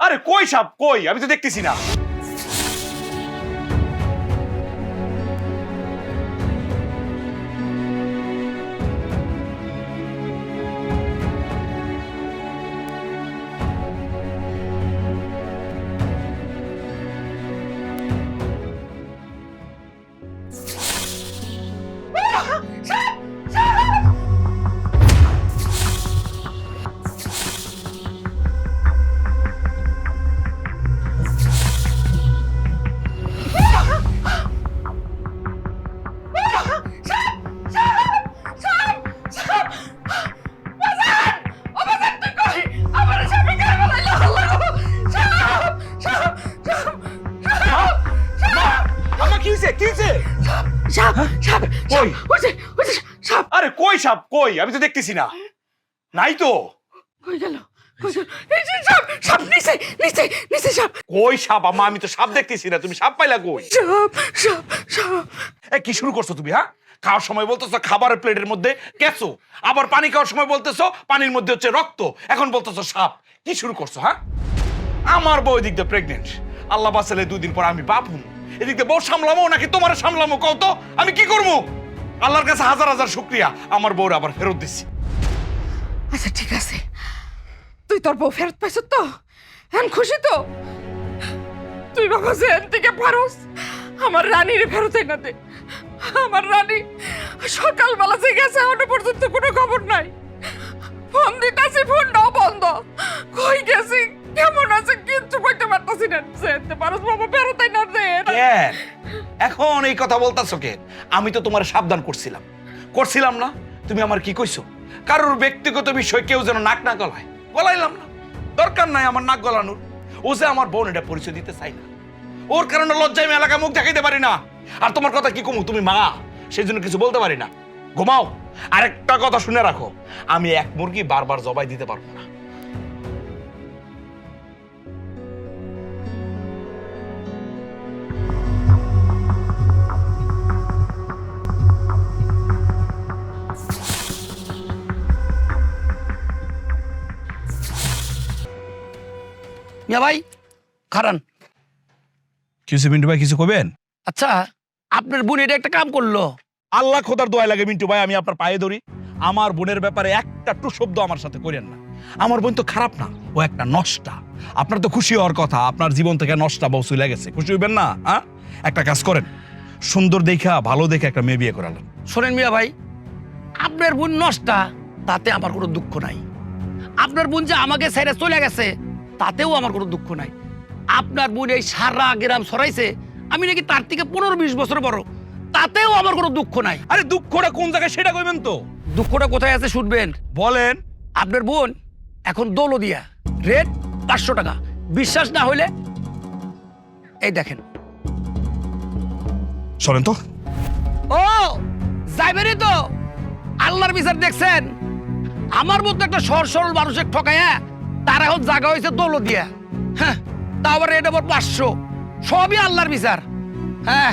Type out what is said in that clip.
আরে কই সাপ কই? আমি তো দেখতেছি না। আরে কই সাপ কই? আমি তো দেখতেছি না। নাই তো। কই গেল? এই যে সাপ, সাপ নিচে নিচে নিচে সাপ। কই সাপ আম্মা? আমি তো সাপ দেখতেছি না। তুমি সাপ পাইলা কই? সাপ সাপ সাপ। এই কি শুরু করছো তুমি? হ্যাঁ, খাওয়ার সময় বলতেছো খাবারের প্লেটের মধ্যে কেঁচো, আবার পানি খাওয়ার সময় বলতেছো পানির মধ্যে হচ্ছে রক্ত, এখন বলতেছো সাপ। কি শুরু করছো? হ্যাঁ, আমার বউ এদিক দিয়ে প্রেগনেন্ট, আল্লাহ বাঁচালে 2 দিন পর আমি বাপ হম। এদিক দিয়ে বউ সামলামো নাকি তোমার সামলামো কও তো? আমি কি করবো? আল্লাহর কাছে হাজার হাজার শুকরিয়া, আমার বউর আবার ফেরত দিছি। আচ্ছা ঠিক আছে, তুই তোর বউ ফেরত পাইছ তো? এখন খুশি তো? তুই বাবা যে এন থেকে পারস আমার রানীর ফেরত না দে। আমার রানী সকালবেলা যে গেছে এখনো পর্যন্ত কোনো খবর নাই। ফোন দিতেছি, ফোনটাও বন্ধ। কই গেছি, কেমন আছে কিচ্ছু কইতে পারতাছি না। যেতে পারস বাবা, ফেরত না দে। কেন এখন এই কথা বলতাছো কে? আমি তো তোমার সাবধান করছিলাম না? তুমি আমার কি কইছো? কারোর ব্যক্তিগত বিষয় কেউ যেন নাক না গলায়। গলাইলাম না, দরকার নাই আমার নাক গলানোর। ও যে আমার বোন, এটা পরিচয় দিতে চাই না। ওর কারণে লজ্জায় আমি এলাকায় মুখ দেখাইতে পারি না। আর তোমার কথা কি কমু? তুমি মা, সেই জন্য কিছু বলতে পারি না। ঘুমাও। আরেকটা কথা শুনে রাখো, আমি এক মুরগি বারবার জবাই দিতে পারবো না। মিয়া ভাই খারান। কিছু মিন্টু ভাই কিছু কবেন? আচ্ছা, আপনার বোন এটা একটা কাম করলো। আল্লাহ খোদার দোয়া লাগে মিন্টু ভাই, আমি আপনার পায়ে ধরি, আমার বোনের ব্যাপারে একটা টু শব্দ আমার সাথে করেন না। আমার বোন তো খারাপ না, ও একটা নষ্টা। আপনার তো খুশি হওয়ার কথা, আপনার জীবন থেকে নষ্টা বউ চলে গেছে, খুশি হইবেন না? হ্যাঁ, একটা কাজ করেন, সুন্দর দেখা ভালো দেখে একটা মেয়ে বিয়ে করালেন। শোনেন মিয়া ভাই, আপনার বোন নষ্টা তাতে আমার কোনো দুঃখ নাই। আপনার বোন যে আমাকে ছেড়ে চলে গেছে তাতেও আমার কোনো দুঃখ নাই। আপনার বোন এই সারা গ্রাম ছড়াইছে আমি নাকি তার থেকে 15-20 বছর বড়, তাতেও আমার কোনো দুঃখ নাই। আরে দুঃখটা কোন জায়গায় সেটা কইবেন তো। দুঃখটা কোথায় আছে শুনবেন? বলেন। আপনার বোন এখন দৌলদিয়া, রেট 500 টাকা। বিশ্বাস না হইলে এই দেখেন। শোনেন তো। ও যাইবেনই তো? আল্লাহর বিচার দেখছেন? আমার মতো একটা সরল মানুষের ঠকায়া তার এখন জায়গা হয়েছে দৌলদিয়া। হ্যাঁ, তা আবার রেট আবার 500। সবই আল্লাহর বিচার। হ্যাঁ।